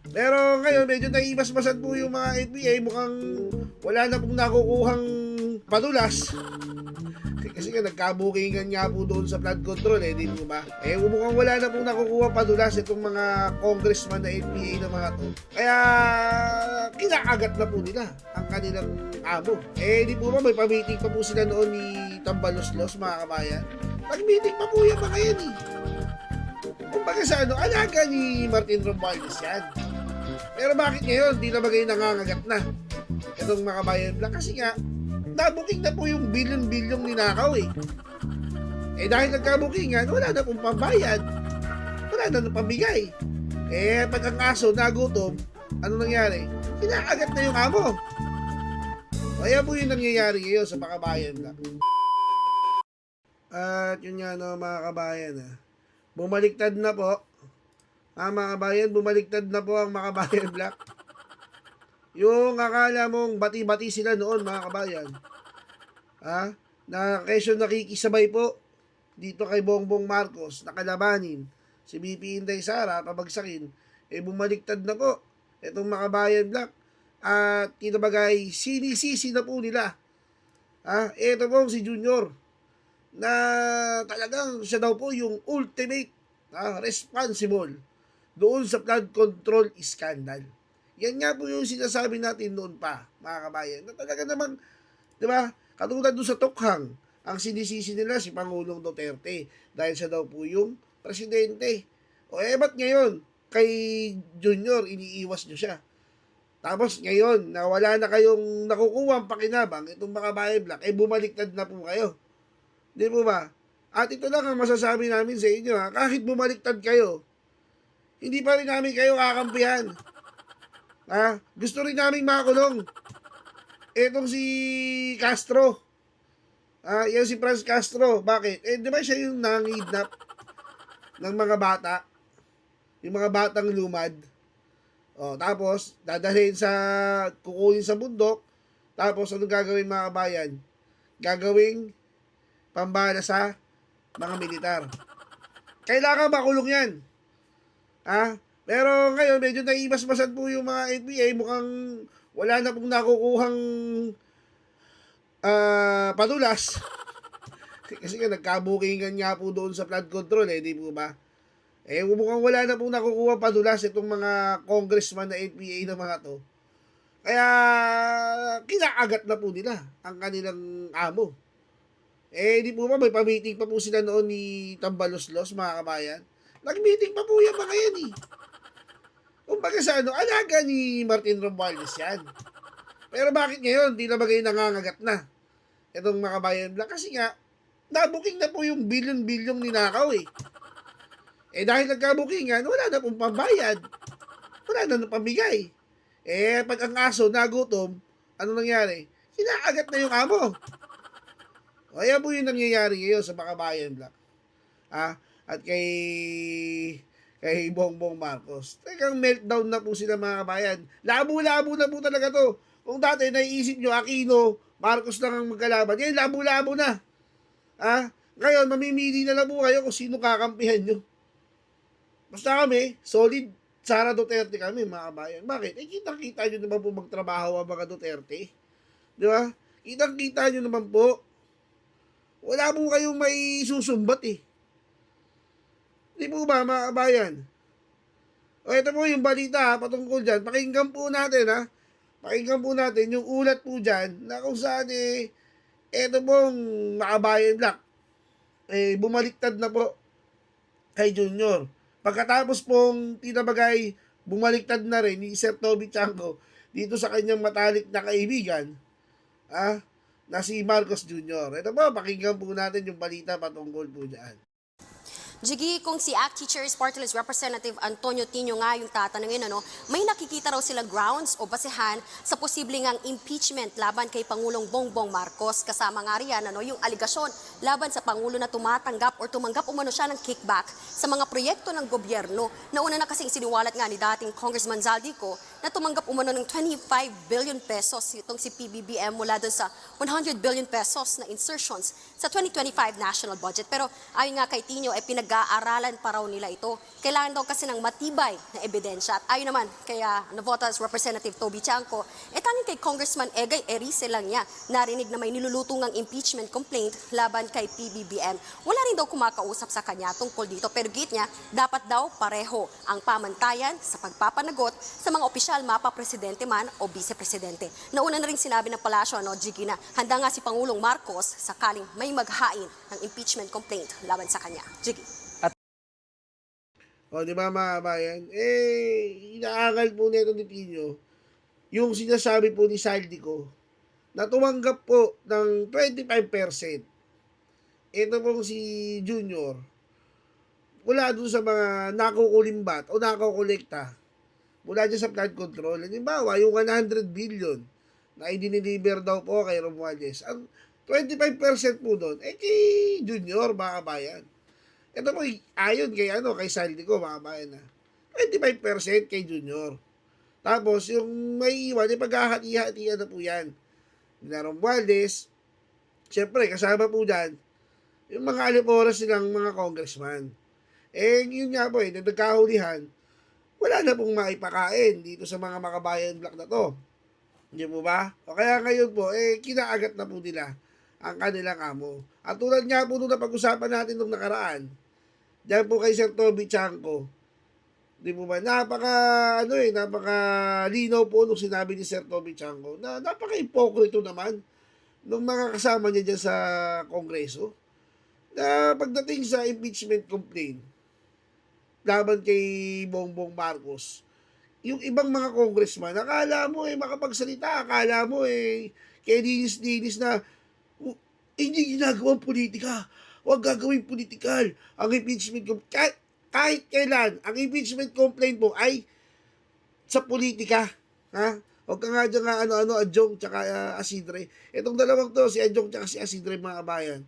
Pero ngayon, medyo naiibas-basan po yung mga NPA. Mukhang wala na pong nakukuhang padulas. Kasi nga nagkabukingan nga po doon sa flood control di po ba? Mukhang wala na pong nakukuha padulas itong mga congressman na NPA na mga to. Kaya kinakagat na po nila ang kanilang amo. Di po ba may pa-meeting pa po sila noon ni Tambaloslos mga kabayan? Nag-meeting pa po yung mga yan Kumbaga sa alaga ni Martin Romualdez yan. Pero bakit ngayon di na bagay nangangagat na itong mga kabayan lang? Kasi nga nabuking na po yung bilyon-bilyong ninakaw dahil nagkabukingan, wala na pong pambayad, wala na ng pambigay. Pag ang aso nagutom, ano nangyari? Kinakagat na yung amo. Kaya po yung nangyayari ngayon sa mga kabayan lang. At yun nga mga kabayan bumaliktad na po mga kabayan, bumaliktad na po ang mga kabayan black. Yung akala mong bati-bati sila noon mga kabayan na kesyo nakikisabay po dito kay Bongbong Marcos nakalabanin si BP Inday Sara pabagsakin, bumaliktad na po itong mga kabayan black at kinabagay sinisisi na po nila ito po si Junior na talagang siya daw po yung ultimate responsible doon sa flood control scandal. Yan nga po yung sinasabi natin noon pa, mga kabayan, na talaga namang, di ba, katulad doon sa Tokhang, ang sinisisi nila si Pangulong Duterte dahil siya daw po yung presidente. Ba't ngayon, kay Junior, iniiwas nyo siya? Tapos ngayon, na wala na kayong nakukuha ang pakinabang, itong mga kabayan black, bumaliktad na po kayo. Di po ba? At ito lang ang masasabi namin sa inyo, kahit bumaliktad kayo, hindi pa rin namin kayo kakampihan. Gusto rin namin makulong. Etong si Castro. Yan si Franz Castro. Bakit? Di ba siya yung nangidnap ng mga bata? Yung mga batang lumad. Tapos, dadalhin kukunin sa bundok. Tapos, ano gagawin mga kabayan? Gagawing pambala sa mga militar. Kailangan makulong yan. Pero ngayon, medyo naiibas-basan po yung mga NPA. Mukhang wala na pong nakukuhang padulas. Kasi nga nagkabukingan nga po doon sa flood control di po ba? Mukhang wala na pong nakukuha padulas itong mga congressman na NPA na mga to. Kaya kinakagat na po nila ang kanilang amo. Di po ba may pa-meeting pa po sila noon ni Tambaloslos mga kabayan? Nag-meeting pa po yung mga yan Kumbaga sa alaga ni Martin Romualdez yan. Pero bakit ngayon, di na bagay nangangagat na itong mga kabayan lang? Kasi nga, nabuking na po yung bilyon-bilyong ninakaw dahil nagkabukingan, wala na pong pambayad, wala na ng pambigay. Pag ang aso nagutom, ano nangyari? Kinakagat na yung amo. Kaya po yung nangyayari ngayon sa mga kabayan black. At kay Bongbong Marcos. Talagang meltdown na po sila mga kabayan. Labo-labo na po talaga to. Kung dati naiisip nyo, Aquino, Marcos lang ang magkalaban. Yan, labo-labo na. Ngayon, mamimili na lang po kayo kung sino kakampihan nyo. Basta kami, solid Sara Duterte kami mga kabayan. Bakit? Kitang-kita nyo naman po magtrabaho ang mga Duterte. Di ba? Kitang-kita nyo naman po. Wala po kayong may susumbat Di po ba mga kabayan? Ito po yung balita patungkol dyan. Pakinggan po natin Pakinggan po natin yung ulat po dyan na kung saan ito pong makabayan black. Bumaliktad na po kay Junior. Pagkatapos pong tinabagay, bumaliktad na rin ni Sir Toby Chanco dito sa kanyang matalik na kaibigan na si Marcos Jr. Ito po, pakinggan po natin yung balita patungkol po dyan. Jiggy, kung si ACT Teachers Party List Representative Antonio Tino nga yung tatanungin, may nakikita raw sila grounds o basehan sa posibleng ang impeachment laban kay Pangulong Bongbong Marcos. Kasama nga riyan yung aligasyon laban sa Pangulo na tumatanggap o tumanggap umano siya ng kickback sa mga proyekto ng gobyerno. Nauna na kasing siniwalat nga ni dating Congressman Zaldico na tumanggap umano ng 25 billion pesos itong si PBBM mula doon sa 100 billion pesos na insertions sa 2025 national budget. Pero ayon nga kay Tino, pinag-aaralan pa raw nila ito. Kailangan daw kasi ng matibay na ebidensya. At ayon naman kay Navotas Representative Toby Chanco, tanging kay Congressman Egay Erice lang niya narinig na may nilulutungang impeachment complaint laban kay PBBM. Wala rin daw kumakausap sa kanya tungkol dito, pero git niya, dapat daw pareho ang pamantayan sa pagpapanagot sa mga opisyal, mapa-presidente man o vice-presidente. Nauna na rin sinabi ng palasyo, Jiggy, na handa nga si Pangulong Marcos sakaling may maghain ng impeachment complaint laban sa kanya. Jiggy. O, di ba mga kabayan? Inaangal po nito ni Tino yung sinasabi po ni Saldico na tumanggap po ng 25%. Ito pong si Junior, mula doon sa mga nakukulimbat o nakukolekta mula dyan sa flood control. Halimbawa, yung 100 billion na i-deliver daw po kay Romualdez. Ang 25% po doon, kay Junior, mga kabayan. Ito po, ayon kay Saldico, mga kabayan, na 25% kay Junior. Tapos, yung may iwan, paghahati-hatian na po yan. Na Romualdez, syempre, kasama po dyan, yung mga aliporas silang mga congressman. Yun nga po, nagkahulihan, wala na pong maipakain dito sa mga makabayan block na to. Hindi po ba? O kaya ngayon po, kinaagat na po nila ang kanilang amo. At tulad nga po nung napag-usapan natin nung nakaraan, dyan po kay Sir Toby Chanco, di po ba, napaka linaw po nung sinabi ni Sir Toby Chanco na napaka-hipokrito naman nung mga kasama niya dyan sa Kongreso na pagdating sa impeachment complaint laban kay Bongbong Marcos, yung ibang mga congressman, akala mo makapagsalita, akala mo kay dinis na hindi ginagawang politika, huwag gagawing politikal ang impeachment complaint. Kahit kailan, ang impeachment complaint mo ay sa politika. Ha? Huwag ka nga dyan Adjong tsaka Asidre. Itong dalawang to, si Adjong tsaka si Asidre, mga kabayan,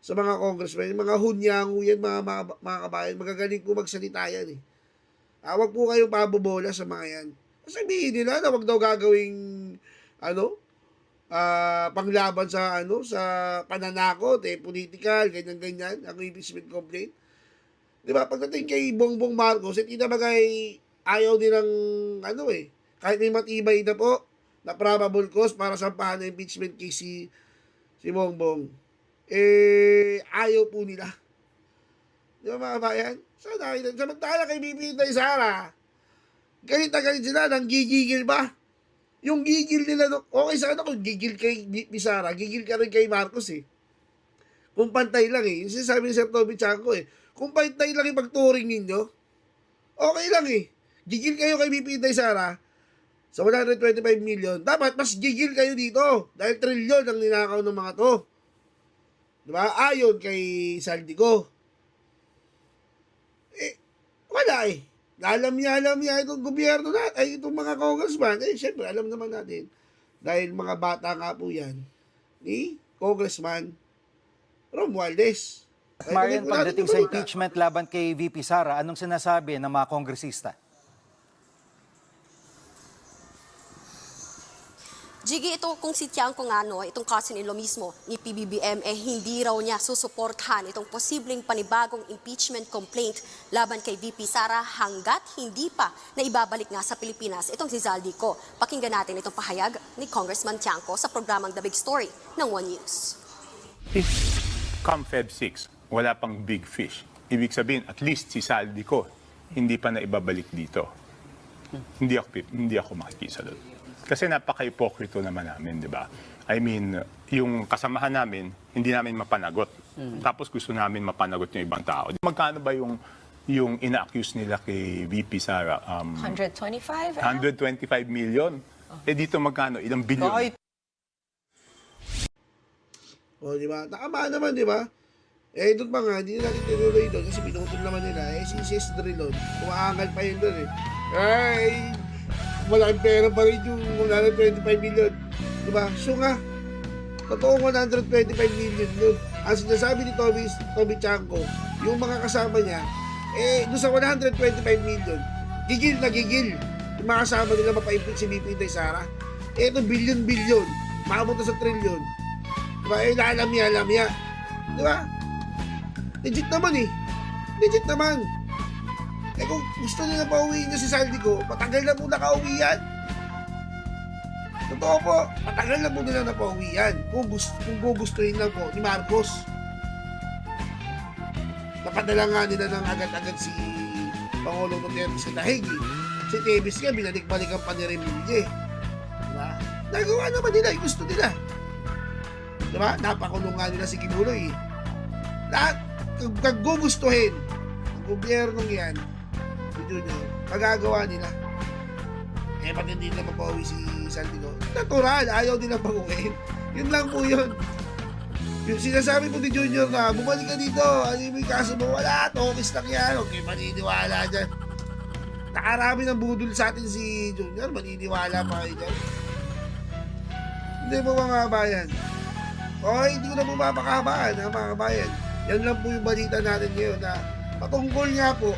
sa mga congressmen, mga hunyango yan, mga kabayan, magagaling po magsalita yan eh. Huwag po kayong pabobola sa mga yan. Sabihin nila na huwag daw gagawing panglaban sa sa pananakot, political, ganyan-ganyan, ang impeachment complaint. Di ba, pagdating kay Bongbong Marcos, hindi na bagay ayaw nilang kahit may matibay na po na probable cause para sampahan ng impeachment case si Bongbong, ayaw po nila. Di ba, mga bayan? Samantala kay BP Inday Sara, galit na galit sila, nang gigigil ba? Yung gigil nila, okay sana kung gigil kay BP Sara, gigil ka rin kay Marcos Kung pantay lang Yung sinasabi ni Sir Toby Chanco kung pantay lang yung pagturing ninyo, okay lang Gigil kayo kay BP Inday Sara sa 125 million. Dapat mas gigil kayo dito dahil trilyon ang ninakaw ng mga to. Diba? Ayon kay Saldico. Wala Alam niya itong gobyerno natin, itong mga congressman. Syempre, alam naman natin. Dahil mga bata nga po yan ni Congressman Romualdez. Marian, pagdating sa impeachment laban kay VP Sara, anong sinasabi ng mga kongresista? Jiggy, ito kung si Tiangco nga, itong cousin-in-law mismo ni PBBM, hindi raw niya susuportahan itong posibleng panibagong impeachment complaint laban kay VP Sara hanggat hindi pa na ibabalik nga sa Pilipinas itong si Saldico. Pakinggan natin itong pahayag ni Congressman Tiangco sa programang The Big Story ng One News. If come Feb 6, wala pang big fish, ibig sabihin at least si Saldico hindi pa na ibabalik dito. Hindi ako makikisa doon. Kasi napaka-hipokrito naman namin, di ba? I mean, yung kasamahan namin, hindi namin mapanagot. Tapos gusto namin mapanagot yung ibang tao. Magkano ba yung ina-accuse nila kay VP Sara? 125? 125 million. Dito magkano? Ilang bilyon? Di ba? Nakama naman, di ba? Doon pa nga, hindi na natin tinuloy doon kasi pinutol naman nila. Si Sis Drilon, umaangal pa yun doon malaking pera pa rin yung 125 million. Diba? So nga, totoong 125 million yun. Ang sinasabi ni Toby Chanco, yung mga kasama niya, doon sa 125 million, Gigil na gigil. Yung mga kasama nila mapa-impeach si VP Inday Sara. Ito, bilyon-bilyon. Maabot na sa trilyon. Diba? Eh, lalamya-lamya. Diba? Legit naman eh. Legit naman. Eh kung gusto nila pauwiin niya si Saldico, matagal na po nakauwi yan. Totoo po, matagal na po nila napauwi yan. Kung gugustuhin lang po ni Marcos. Napadala nga nila ng agad-agad si Pangulong Duterte sa Tahigi. Si Tevis nga, binalik-balikan pa ni Remilye. Diba? Nagawa naman nila, gusto nila. Diba? Napakulong nga nila si Kibuloy. Lahat, kung gugustuhin ang gobyernong yan, si Junior, magagawa nila. Eh, pati hindi nila mapauwi si Saldico. Natural, ayaw nila pauwiin. Yun lang po yun. Yung sinasabi po ni Junior na, bumalik ka dito, ano yung kaso mo, wala, tokis lang yan, huwag kayo maniniwala dyan. Nakarami ng budol sa atin si Junior, maniniwala pa kayo dyan. Hindi po mga kabayan. Okay, hindi ko na po mapakahabaan, mga kabayan. Yan lang po yung balita natin ngayon na patungkol nga po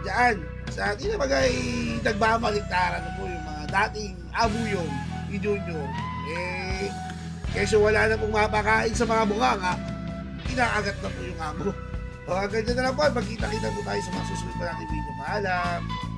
dyan sa atin na bagay nagbabaliktaran na po yung mga dating abuyong ni Junior. Eh, kasi wala na pong mapakain sa mga bunganga, inaagat na po yung amo. O, ganyan na lang po. Magkita-kita po tayo sa mga susunod pa natin video. Paalam!